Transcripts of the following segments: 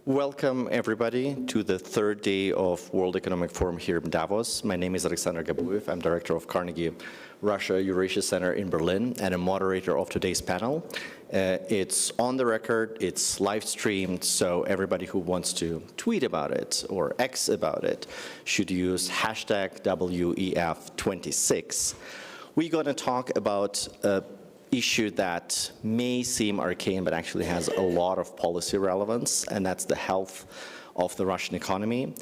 Welcome, everybody, to the third day of World Economic Forum here in Davos. My name is Alexander Gabuev. I'm director of Carnegie Russia Eurasia Center in Berlin and a moderator of today's panel. It's on the record, it's live streamed, so everybody who wants to tweet about it or X about it should use hashtag WEF26. We're going to talk about issue that may seem arcane but actually has a lot of policy relevance, and that's the health of the Russian economy,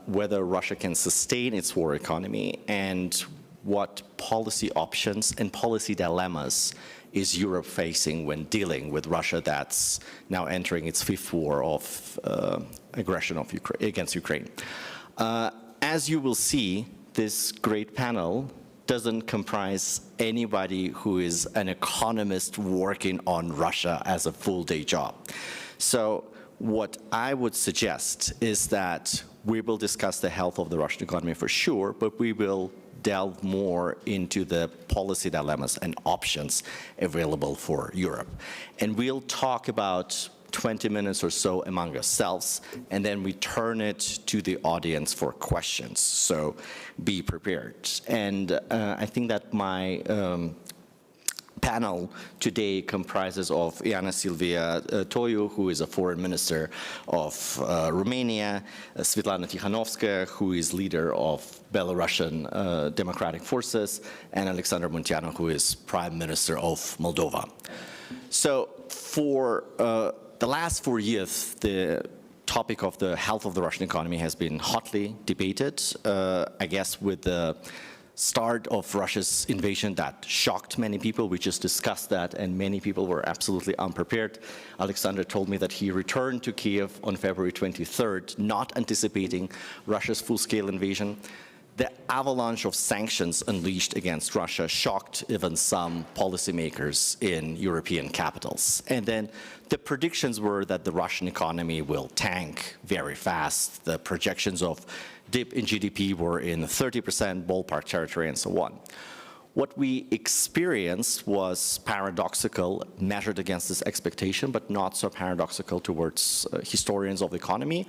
whether Russia can sustain its war economy, and what policy options and policy dilemmas is Europe facing when dealing with Russia that's now entering its fifth war of aggression of against Ukraine. As you will see, this great panel doesn't comprise anybody who is an economist working on Russia as a full-day job. So what I would suggest is that we will discuss the health of the Russian economy for sure, but we will delve more into the policy dilemmas and options available for Europe. And we'll talk about 20 minutes or so among ourselves, and then we turn it to the audience for questions. So be prepared. And I think that my panel today comprises of Iana Silvia Toiu, who is a foreign minister of Romania, Svetlana Tikhanovskaya, who is leader of Belarusian Democratic Forces, and Alexander Munteanu, who is prime minister of Moldova. So for the last 4 years, the topic of the health of the Russian economy has been hotly debated. I guess with the start of Russia's invasion that shocked many people. We just discussed that, and many people were absolutely unprepared. Alexander told me that he returned to Kiev on February 23rd, not anticipating Russia's full-scale invasion. The avalanche of sanctions unleashed against Russia shocked even some policymakers in European capitals. And then the predictions were that the Russian economy will tank very fast. The projections of dip in GDP were in 30% ballpark territory and so on. What we experienced was paradoxical, measured against this expectation, but not so paradoxical towards historians of the economy.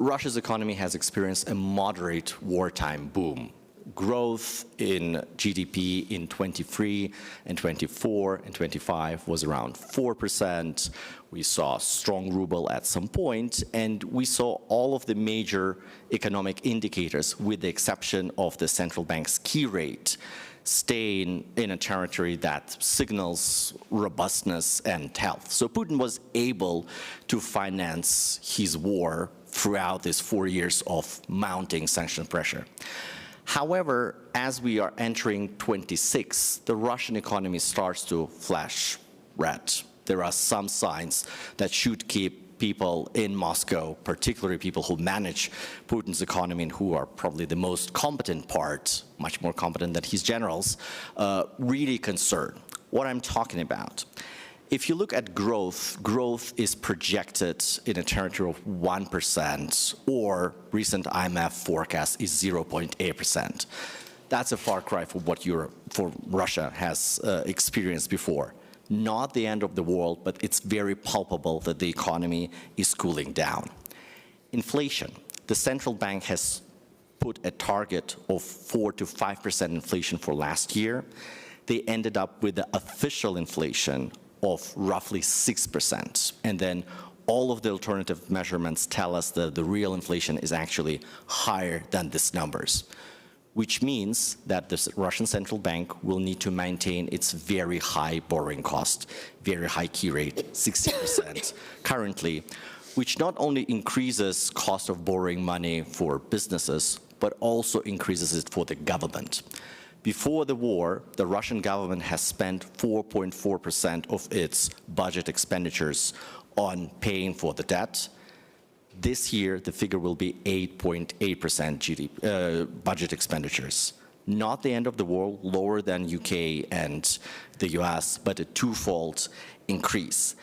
Russia's economy has experienced a moderate wartime boom. Growth in GDP in 23 and 24 and 25 was around 4%. We saw strong ruble at some point, and we saw all of the major economic indicators, with the exception of the central bank's key rate, staying in a territory that signals robustness and health. So Putin was able to finance his war throughout these 4 years of mounting sanction pressure. However, as we are entering 26, the Russian economy starts to flash red. There are some signs that should keep people in Moscow, particularly people who manage Putin's economy and who are probably the most competent part, much more competent than his generals, really concerned. What I'm talking about. If you look at growth, growth is projected in a territory of 1%, or recent IMF forecast is 0.8%. That's a far cry from what Russia has experienced before. Not the end of the world, but it's very palpable that the economy is cooling down. Inflation. The central bank has put a target of 4 to 5% inflation for last year. They ended up with the official inflation of roughly 6%. And then all of the alternative measurements tell us that the real inflation is actually higher than these numbers, which means that the Russian central bank will need to maintain its very high borrowing cost, very high key rate, 60% currently, which not only increases cost of borrowing money for businesses, but also increases it for the government. Before the war, the Russian government has spent 4.4% of its budget expenditures on paying for the debt. This year, the figure will be 8.8% GDP budget expenditures. Not the end of the world, lower than UK and the US, but a twofold increase.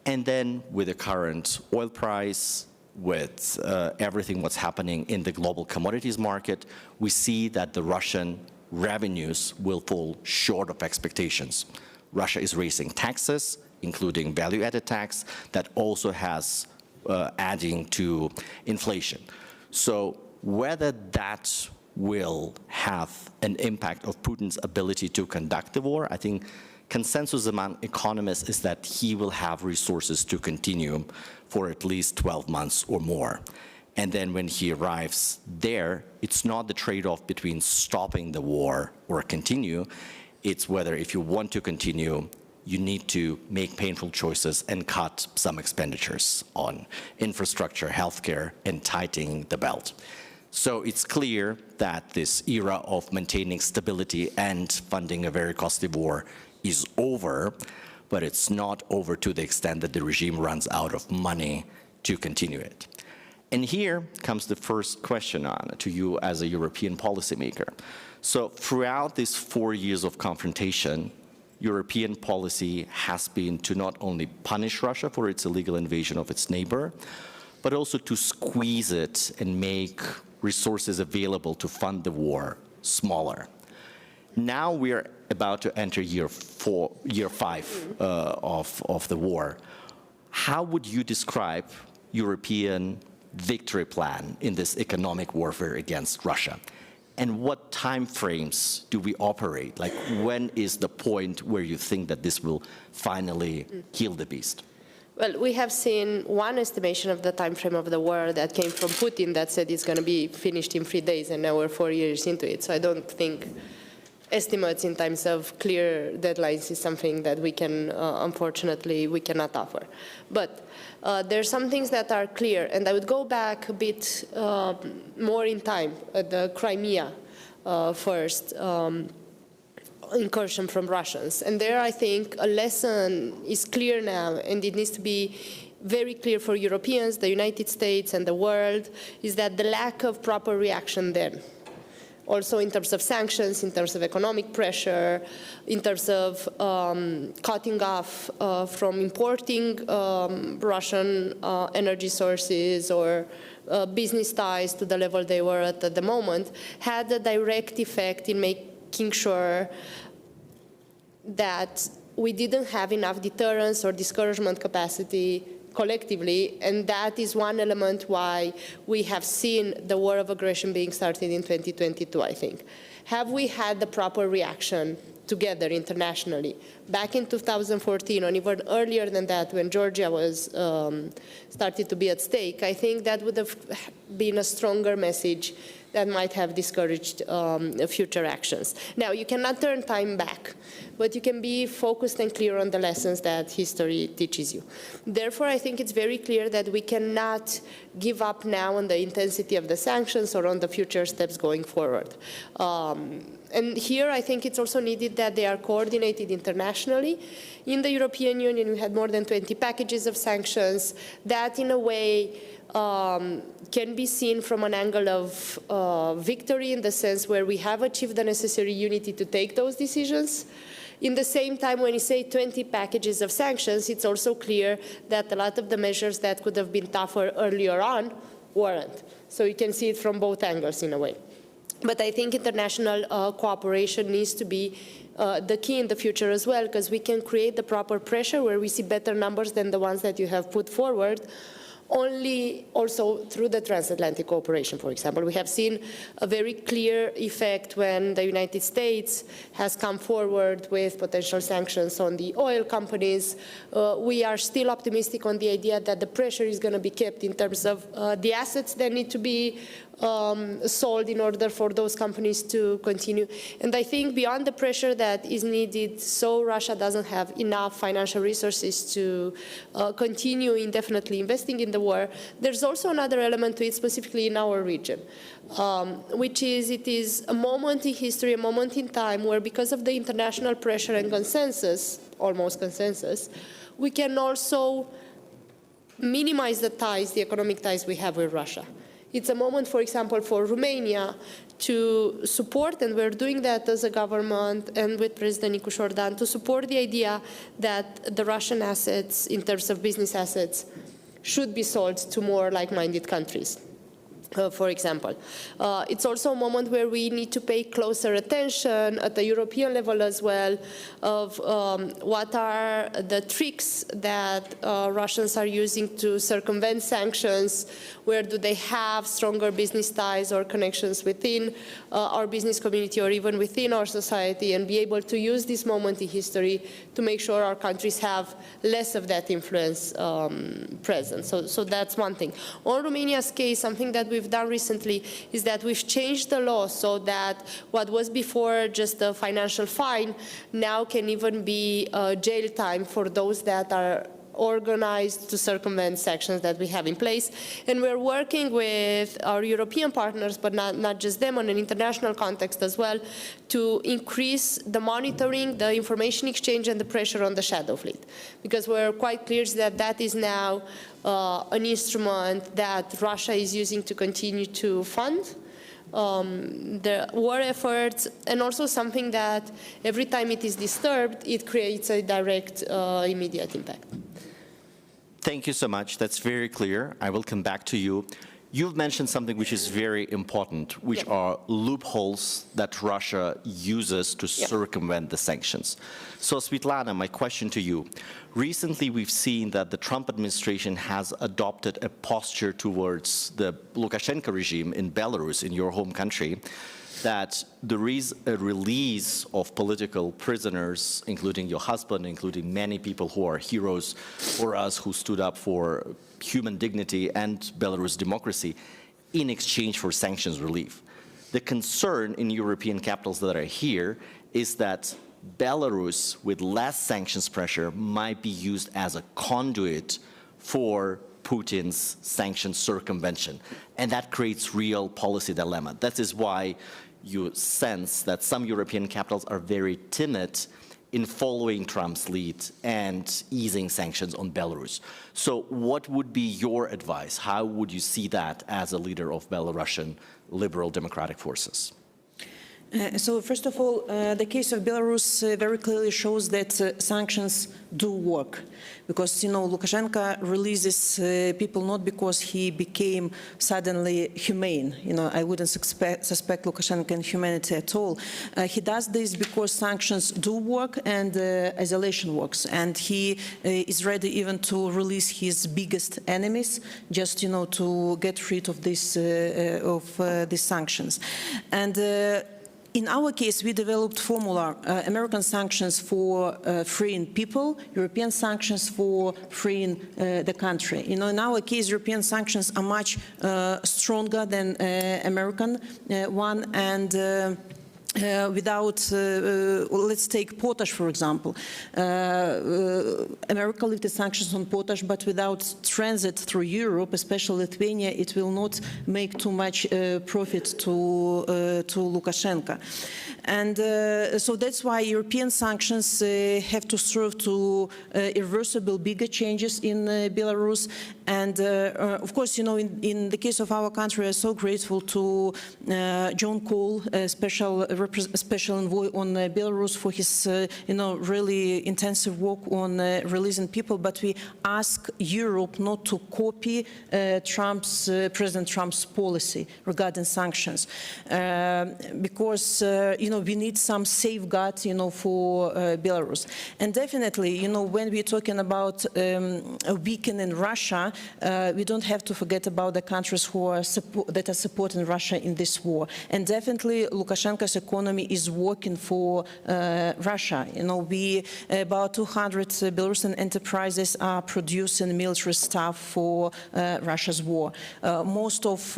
And then with the current oil price, with everything what's happening in the global commodities market, we see that the Russian revenues will fall short of expectations. Russia is raising taxes, including value-added tax, that also has adding to inflation. So whether that will have an impact of Putin's ability to conduct the war, I think consensus among economists is that he will have resources to continue for at least 12 months or more. And then when he arrives there, it's not the trade-off between stopping the war or continue. It's whether if you want to continue, you need to make painful choices and cut some expenditures on infrastructure, healthcare, and tightening the belt. So it's clear that this era of maintaining stability and funding a very costly war is over, but it's not over to the extent that the regime runs out of money to continue it. And here comes the first question, Anna, to you as a European policymaker. So throughout these 4 years of confrontation, European policy has been to not only punish Russia for its illegal invasion of its neighbor, but also to squeeze it and make resources available to fund the war smaller. Now we're about to enter year 5 of the war. How would you describe European victory plan in this economic warfare against Russia? And what time frames do we operate? Like, when is the point where you think that this will finally kill the beast? Well, we have seen one estimation of the time frame of the war that came from Putin that said it's going to be finished in 3 days, and now we're 4 years into it. So I don't think estimates in terms of clear deadlines is something that we can, unfortunately, we cannot offer. But there are some things that are clear, and I would go back a bit more in time, the Crimea first. Incursion from Russians. And there, I think, a lesson is clear now, and it needs to be very clear for Europeans, the United States, and the world, is that the lack of proper reaction then, also in terms of sanctions, in terms of economic pressure, in terms of cutting off from importing Russian energy sources or business ties to the level they were at the moment, had a direct effect in making sure that we didn't have enough deterrence or discouragement capacity collectively, and that is one element why we have seen the war of aggression being started in 2022, I think. Have we had the proper reaction together internationally? Back in 2014, or even earlier than that, when Georgia was started to be at stake, I think that would have been a stronger message that might have discouraged future actions. Now, you cannot turn time back, but you can be focused and clear on the lessons that history teaches you. Therefore, I think it's very clear that we cannot give up now on the intensity of the sanctions or on the future steps going forward. And here, I think it's also needed that they are coordinated internationally. In the European Union, we had more than 20 packages of sanctions that, in a way, can be seen from an angle of victory, in the sense where we have achieved the necessary unity to take those decisions. In the same time, when you say 20 packages of sanctions, it's also clear that a lot of the measures that could have been tougher earlier on weren't. So you can see it from both angles in a way. But I think international cooperation needs to be the key in the future as well, because we can create the proper pressure where we see better numbers than the ones that you have put forward, only also through the transatlantic cooperation, for example. We have seen a very clear effect when the United States has come forward with potential sanctions on the oil companies. We are still optimistic on the idea that the pressure is going to be kept in terms of the assets that need to be sold in order for those companies to continue. And I think beyond the pressure that is needed, so Russia doesn't have enough financial resources to continue indefinitely investing in the war, there's also another element to it, specifically in our region, which is it is a moment in history, a moment in time where, because of the international pressure and consensus, almost consensus, we can also minimize the ties, the economic ties we have with Russia. It's a moment, for example, for Romania to support, and we're doing that as a government and with President Nicu Șordan, to support the idea that the Russian assets, in terms of business assets, should be sold to more like-minded countries. for example. It's also a moment where we need to pay closer attention at the European level as well of what are the tricks that Russians are using to circumvent sanctions, where do they have stronger business ties or connections within our business community or even within our society, and be able to use this moment in history to make sure our countries have less of that influence present. So that's one thing. On Romania's case, something that we've done recently is that we've changed the law so that what was before just a financial fine now can even be jail time for those that are organized to circumvent sanctions that we have in place. And we're working with our European partners, but not just them, on an international context as well, to increase the monitoring, the information exchange, and the pressure on the shadow fleet. Because we're quite clear that that is now an instrument that Russia is using to continue to fund the war efforts, and also something that every time it is disturbed, it creates a direct, immediate impact. Thank you so much. That's very clear. I will come back to you. You've mentioned something which is very important, which are loopholes that Russia uses to circumvent the sanctions. So, Svetlana, my question to you. Recently, we've seen that the Trump administration has adopted a posture towards the Lukashenko regime in Belarus, in your home country, that there is a release of political prisoners, including your husband, including many people who are heroes for us, who stood up for human dignity and Belarus democracy, in exchange for sanctions relief. The concern in European capitals that are here is that Belarus, with less sanctions pressure, might be used as a conduit for Putin's sanctions circumvention. And that creates real policy dilemma. That is why you sense that some European capitals are very timid in following Trump's lead and easing sanctions on Belarus. So what would be your advice? How would you see that as a leader of Belarusian liberal democratic forces? So first of all, the case of Belarus very clearly shows that sanctions do work, because, you know, Lukashenko releases people not because he became suddenly humane. You know, I wouldn't suspect Lukashenko in humanity at all. He does this because sanctions do work and isolation works, and he is ready even to release his biggest enemies, just, you know, to get rid of this these sanctions. And in our case, we developed formula, American sanctions for freeing people, European sanctions for freeing the country. You know, in our case, European sanctions are much stronger than American one, and without, let's take potash, for example. America lifted sanctions on potash, but without transit through Europe, especially Lithuania, it will not make too much profit to Lukashenko. And so that's why European sanctions have to serve to irreversible bigger changes in Belarus. And of course, you know, in the case of our country, we are so grateful to John Cole, special envoy on Belarus, for his, you know, really intensive work on releasing people. But we ask Europe not to copy President Trump's policy regarding sanctions, because you know, we need some safeguards, you know, for Belarus. And definitely, you know, when we're talking about weakening Russia, we don't have to forget about the countries who are that are supporting Russia in this war. And definitely, Lukashenko's economy is working for Russia. You know, about 200 Belarusian enterprises are producing military stuff for Russia's war. Most of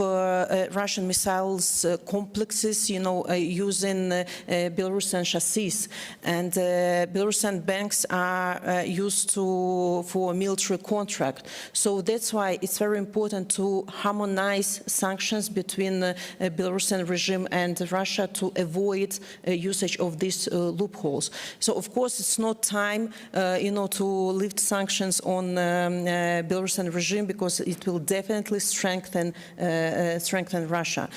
Russian missiles complexes, you know, are using Belarusian chassis, and Belarusian banks are used for military contract. So that's why it's very important to harmonize sanctions between the Belarusian regime and Russia to avoid avoid usage of these loopholes. So, of course, it's not time, to lift sanctions on Belarusian regime, because it will definitely strengthen Russia.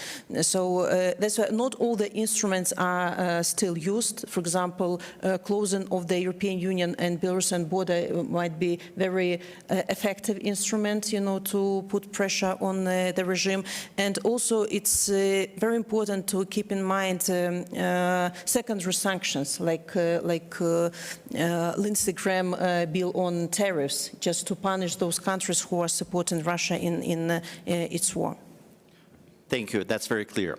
So that's why not all the instruments are still used. For example, closing of the European Union and Belarusian border might be very effective instrument, to put pressure on the regime. And also, it's very important to keep in mind secondary sanctions, like Lindsey Graham bill on tariffs, just to punish those countries who are supporting Russia in its war. Thank you. That's very clear.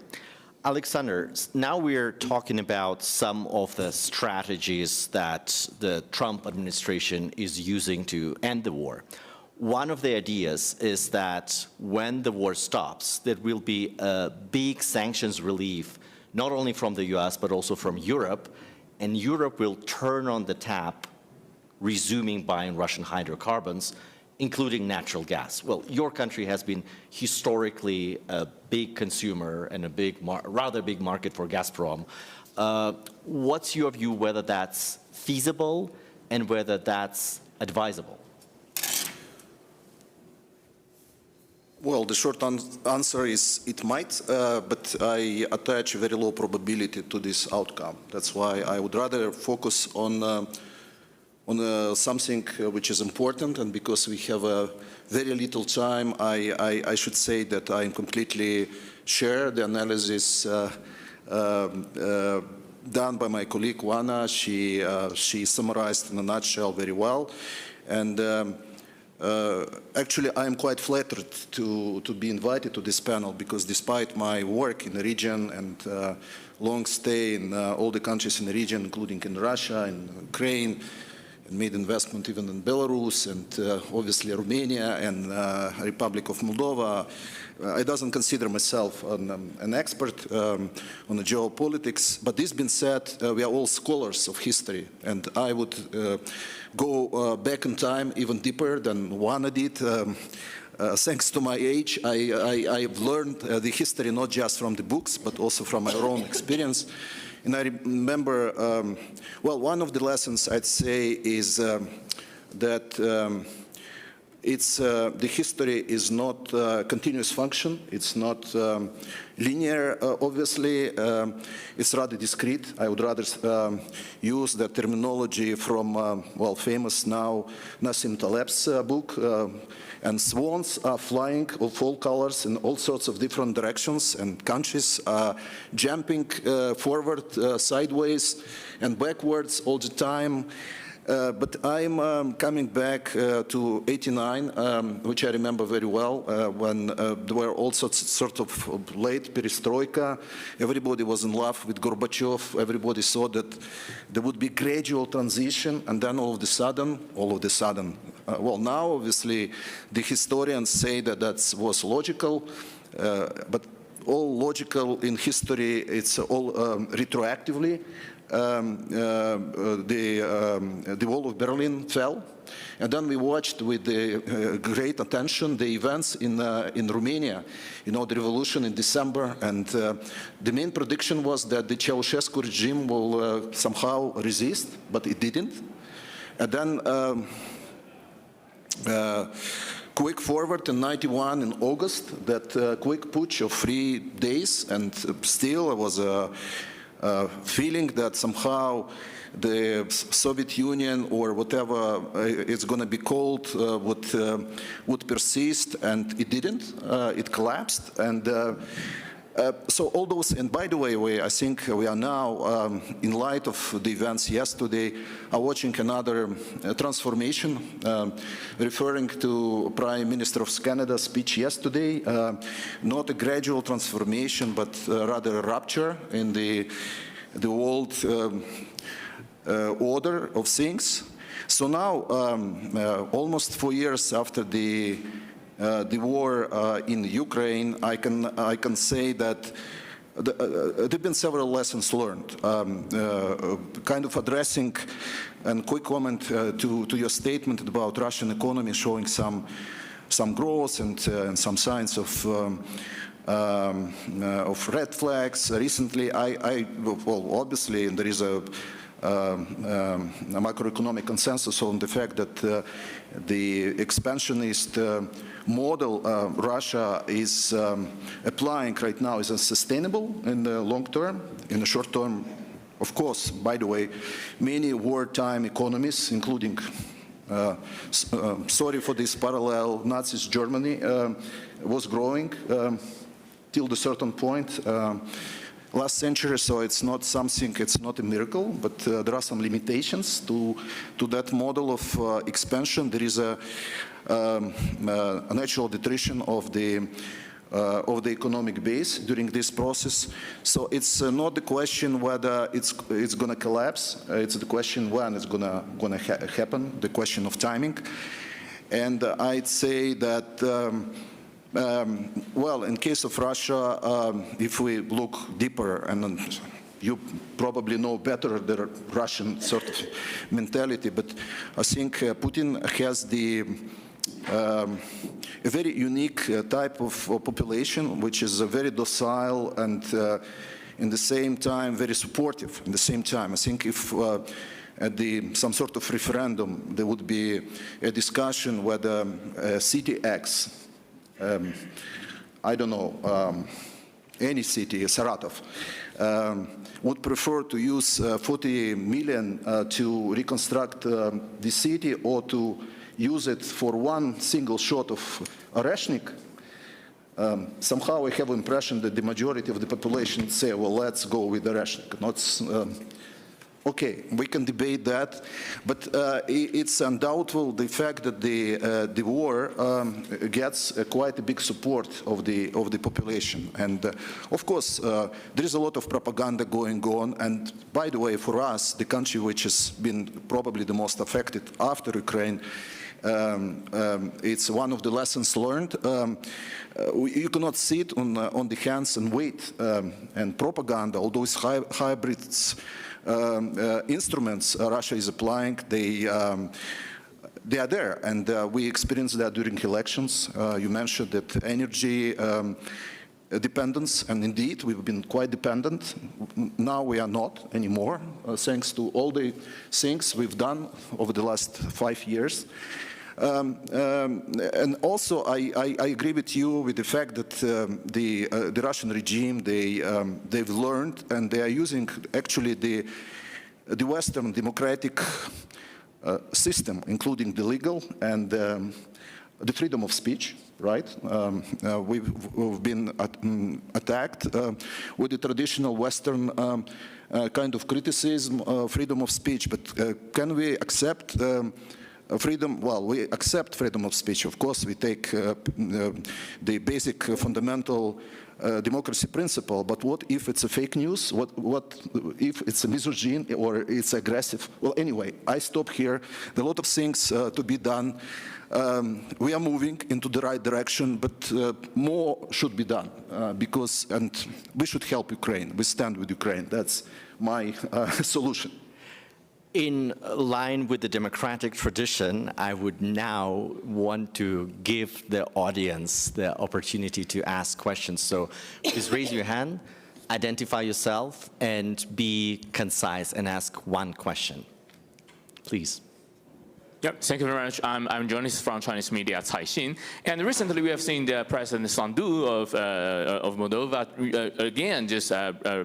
Alexander, now we're talking about some of the strategies that the Trump administration is using to end the war. One of the ideas is that when the war stops, there will be a big sanctions relief, not only from the US, but also from Europe, and Europe will turn on the tap, resuming buying Russian hydrocarbons, including natural gas. Well, your country has been historically a big consumer and a rather big market for Gazprom. What's your view whether that's feasible and whether that's advisable? Well, the short answer is it might, but I attach a very low probability to this outcome. That's why I would rather focus on something which is important, and because we have very little time, I should say that I completely share the analysis done by my colleague Wana. She summarized in a nutshell very well, and actually I am quite flattered to be invited to this panel, because despite my work in the region and long stay in all the countries in the region, including in Russia and Ukraine, made investment even in Belarus and obviously Romania and Republic of Moldova. I don't consider myself an expert on the geopolitics, but this being said, we are all scholars of history, and I would go back in time even deeper than Wana did. Thanks to my age, I've learned the history not just from the books, but also from my own experience. And I remember, well, one of the lessons I'd say is that the history is not a continuous function. It's not linear, obviously. It's rather discrete. I would rather use the terminology from, well, famous now Nassim Taleb's book. And swans are flying of all colors in all sorts of different directions, and countries are jumping forward, sideways, and backwards all the time. But I'm coming back to '89, which I remember very well, when there were all sort of late perestroika. Everybody was in love with Gorbachev. Everybody saw that there would be gradual transition, and then all of a sudden, well, now obviously the historians say that that was logical, but all logical in history, it's all retroactively. The wall of Berlin fell, and then we watched with great attention the events in Romania, the revolution in December, and the main prediction was that the Ceausescu regime will somehow resist, but it didn't. And then quick forward in '91 in August, that quick putsch of 3 days, and still it was a feeling that somehow the Soviet Union, or whatever it's going to be called, would persist, and it didn't. It collapsed, and so all those. And by the way, I think we are now, in light of the events yesterday, are watching another transformation, referring to Prime Minister of Canada's speech yesterday. Not a gradual transformation, but rather a rupture in the old order of things. So now, almost 4 years after the war in Ukraine, I can say that there have been several lessons learned. Kind of addressing and quick comment to your statement about Russian economy showing some growth and some signs of of red flags. Recently, well, obviously, there is a macroeconomic consensus on the fact that the expansionist model Russia is applying right now is unsustainable in the long term. In the short term, of course, by the way, many wartime economies, including, sorry for this parallel, Nazi Germany, was growing till a certain point last century, so it's not something, it's not a miracle, but there are some limitations to that model of expansion. There is a natural deterioration of the economic base during this process. So it's not the question whether it's going to collapse. It's the question when it's going to happen. The question of timing. And I'd say that. Well, in case of Russia, if we look deeper, and you probably know better the Russian sort of mentality, but I think Putin has a very unique type of population, which is very docile and in the same time very supportive. In the same time, I think if at some sort of referendum there would be a discussion whether city X, I don't know, any city, Saratov, would prefer to use 40 million to reconstruct the city or to use it for one single shot of Oreshnik. Somehow I have the impression that the majority of the population say, well, let's go with Oreshnik. Okay, we can debate that, but it's undoubtable the fact that the war gets quite a big support of the population, and of course there is a lot of propaganda going on. And by the way, for us, the country which has been probably the most affected after Ukraine, it's one of the lessons learned. You cannot sit on the hands and wait, and propaganda, all those hybrids. Instruments Russia is applying, they are there, and we experienced that during elections. You mentioned that energy dependence, and indeed we've been quite dependent. Now we are not anymore, thanks to all the things we've done over the last 5 years. And also, I agree with you with the fact that the Russian regime, they've learned, and they are using actually the Western democratic system, including the legal and the freedom of speech, right? We've been attacked with the traditional Western kind of criticism, freedom of speech, but can we accept freedom? Well, we accept freedom of speech. Of course, we take the basic fundamental democracy principle, but what if it's a fake news? What if it's a misogyny or it's aggressive? Well, anyway, I stop here. There are a lot of things to be done. We are moving into the right direction, but more should be done and we should help Ukraine. We stand with Ukraine. That's my solution. In line with the democratic tradition, I would now want to give the audience the opportunity to ask questions. So please raise your hand, identify yourself, and be concise and ask one question. Please. Yep, thank you very much. I'm a journalist from Chinese media, Cai Xin. And recently we have seen the President Sandu of Moldova again just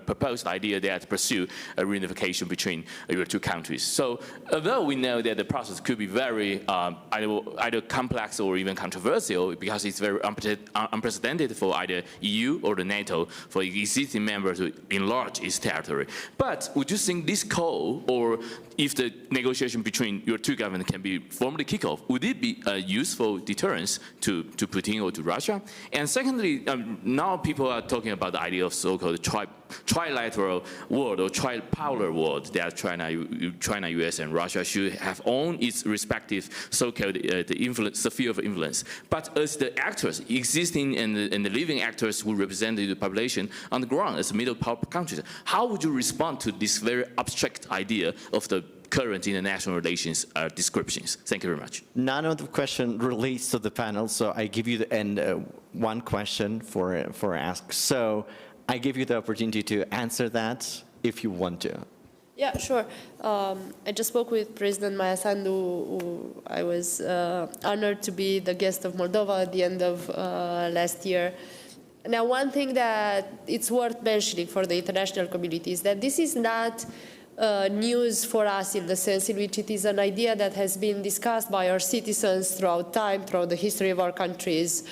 proposed the idea that pursue a reunification between your two countries. So although we know that the process could be very either complex or even controversial because it's very unprecedented for either EU or the NATO for existing members to enlarge its territory. But would you think this call, or if the negotiation between your two governments can be formally kick off, would it be a useful deterrence to Putin or to Russia? And secondly, now people are talking about the idea of so-called trilateral world or tripolar world that China, US, and Russia should have own its respective so-called the sphere of influence. But as the actors, existing and the living actors who represent the population on the ground as middle power countries, how would you respond to this very abstract idea of the current international relations descriptions. Thank you very much. None of the question relates to the panel, so I give you one question for ask. So I give you the opportunity to answer that if you want to. Yeah, sure. I just spoke with President Maia Sandu, who I was honored to be the guest of Moldova at the end of last year. Now, one thing that it's worth mentioning for the international community is that this is not news for us in the sense in which it is an idea that has been discussed by our citizens throughout time, throughout the history of our countries,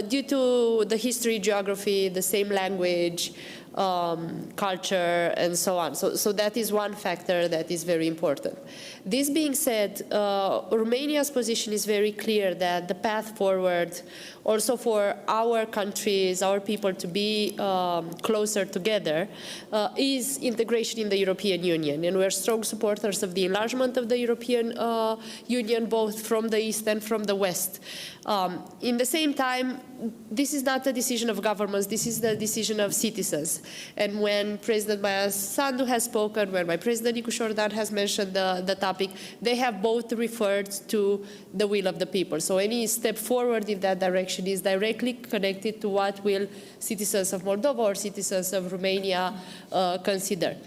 due to the history, geography, the same language, culture, and so on. So that is one factor that is very important. This being said, Romania's position is very clear that the path forward also for our countries, our people to be closer together is integration in the European Union. And we're strong supporters of the enlargement of the European Union, both from the East and from the West. In the same time, this is not a decision of governments, this is the decision of citizens. And when President Maia Sandu has spoken, when my President Nicu Șordan has mentioned the topic, they have both referred to the will of the people. So any step forward in that direction is directly connected to what will citizens of Moldova or citizens of Romania consider.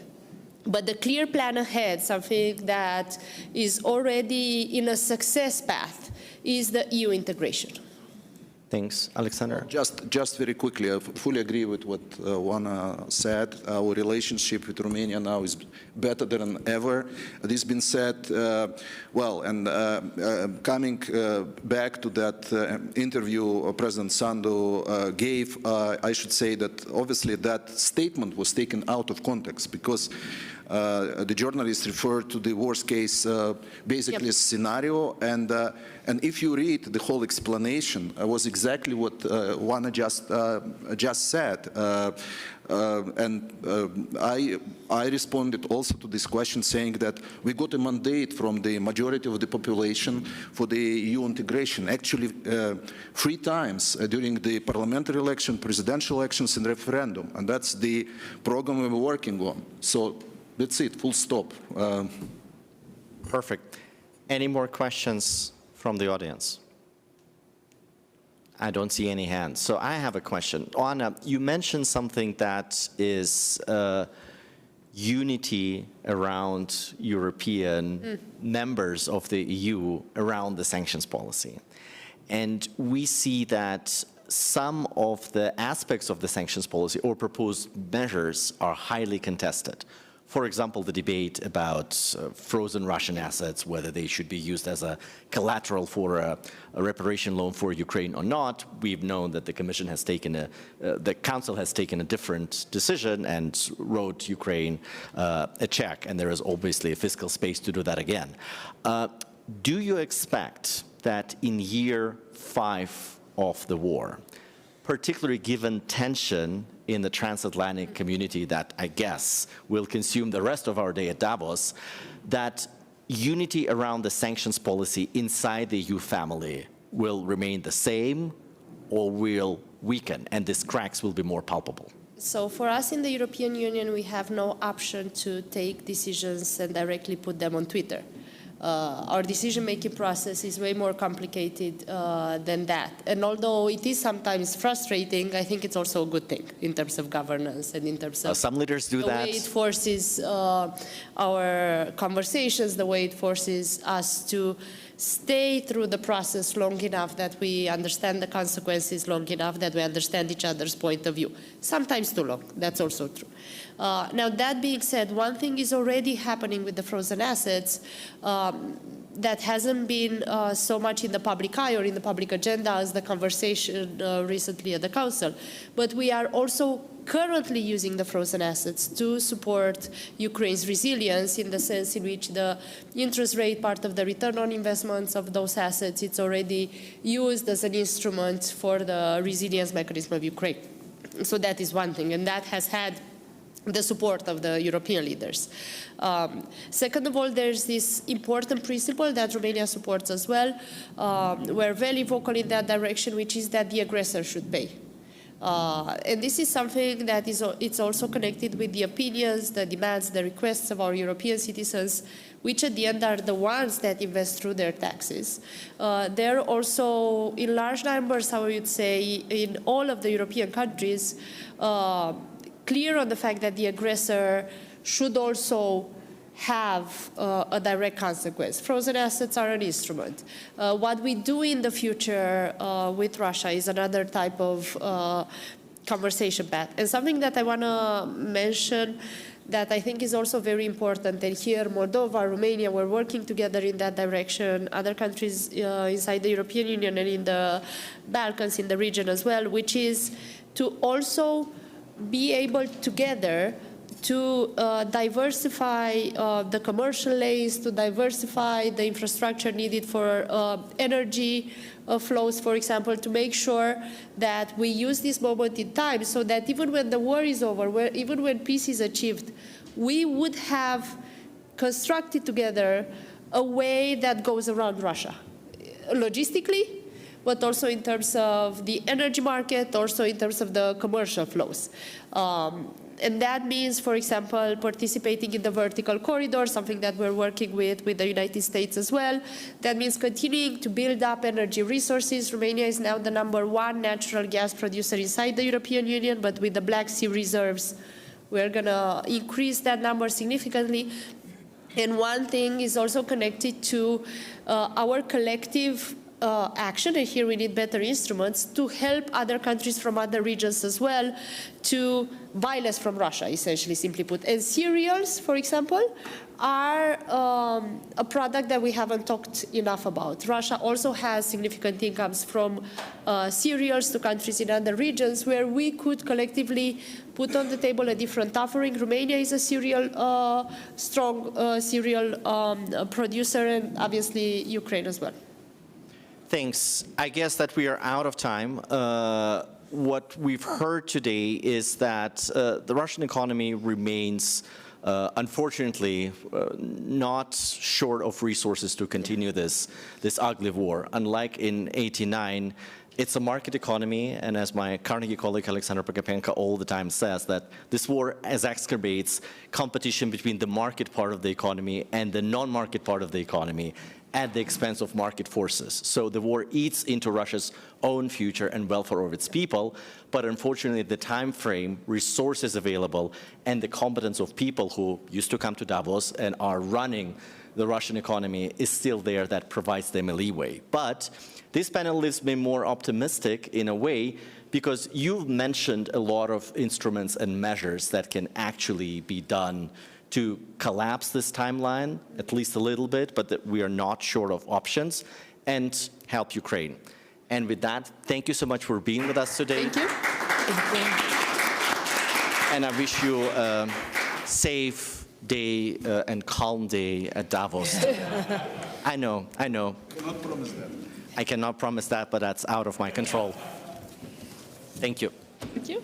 But the clear plan ahead, something that is already in a success path, is the EU integration. Thanks. Alexander? Just very quickly, I fully agree with what Oana said. Our relationship with Romania now is better than ever. This being said, coming back to that interview President Sandu gave, I should say that obviously that statement was taken out of context because the journalist referred to the worst case basically scenario, and if you read the whole explanation, was exactly what Oana just said, and I responded also to this question saying that we got a mandate from the majority of the population for the EU integration, actually 3 times during the parliamentary election, presidential elections, and referendum, and that's the program we're working on. So that's it, full stop. Perfect. Any more questions from the audience? I don't see any hands. So I have a question. Oana, you mentioned something that is unity around European members of the EU around the sanctions policy. And we see that some of the aspects of the sanctions policy or proposed measures are highly contested. For example, the debate about frozen Russian assets, whether they should be used as a collateral for a reparation loan for Ukraine or not. We've known that the Commission has taken the Council has taken a different decision and wrote Ukraine a check, and there is obviously a fiscal space to do that again. Do you expect that in year 5 of the war, particularly given tension in the transatlantic community that I guess will consume the rest of our day at Davos, that unity around the sanctions policy inside the EU family will remain the same or will weaken, and these cracks will be more palpable? So for us in the European Union, we have no option to take decisions and directly put them on Twitter. Our decision-making process is way more complicated than that. And although it is sometimes frustrating, I think it's also a good thing in terms of governance and in terms of some leaders do the that. way it forces our conversations, the way it forces us to stay through the process long enough that we understand the consequences, long enough that we understand each other's point of view. Sometimes too long, that's also true. Now, that being said, one thing is already happening with the frozen assets that hasn't been so much in the public eye or in the public agenda as the conversation recently at the Council. But we are also currently using the frozen assets to support Ukraine's resilience in the sense in which the interest rate, part of the return on investments of those assets, it's already used as an instrument for the resilience mechanism of Ukraine. So that is one thing, and that has had the support of the European leaders. Second of all, there's this important principle that Romania supports as well. We're very vocal in that direction, which is that the aggressor should pay. And this is something that it's also connected with the opinions, the demands, the requests of our European citizens, which at the end are the ones that invest through their taxes. They're also, in large numbers, I would say, in all of the European countries, clear on the fact that the aggressor should also have a direct consequence. Frozen assets are an instrument. What we do in the future with Russia is another type of conversation path. And something that I want to mention that I think is also very important, and here Moldova, Romania, we're working together in that direction, other countries inside the European Union and in the Balkans, in the region as well, which is to also be able together to diversify the commercial lanes, to diversify the infrastructure needed for energy flows, for example, to make sure that we use this moment in time so that even when the war is over, even when peace is achieved, we would have constructed together a way that goes around Russia, logistically, but also in terms of the energy market, also in terms of the commercial flows. And that means, for example, participating in the vertical corridor, something that we're working with the United States as well. That means continuing to build up energy resources. Romania is now the #1 natural gas producer inside the European Union, but with the Black Sea reserves, we're going to increase that number significantly. And one thing is also connected to our collective action, and here we need better instruments to help other countries from other regions as well to buy less from Russia, essentially, simply put. And cereals, for example, are a product that we haven't talked enough about. Russia also has significant incomes from cereals to countries in other regions where we could collectively put on the table a different offering. Romania is a strong cereal producer, and obviously Ukraine as well. Thanks. I guess that we are out of time. What we've heard today is that the Russian economy remains, unfortunately, not short of resources to continue this ugly war. Unlike in '89, it's a market economy, and as my Carnegie colleague Alexander Prokopenko all the time says, that this war exacerbates competition between the market part of the economy and the non-market part of the economy at the expense of market forces. So the war eats into Russia's own future and welfare of its people, but unfortunately the time frame, resources available, and the competence of people who used to come to Davos and are running the Russian economy is still there that provides them a leeway. But this panel leaves me more optimistic in a way because you've mentioned a lot of instruments and measures that can actually be done to collapse this timeline, at least a little bit, but that we are not short of options, and help Ukraine. And with that, thank you so much for being with us today. Thank you. And I wish you a safe day and calm day at Davos. I know. Cannot promise that. I cannot promise that, but that's out of my control. Thank you. Thank you.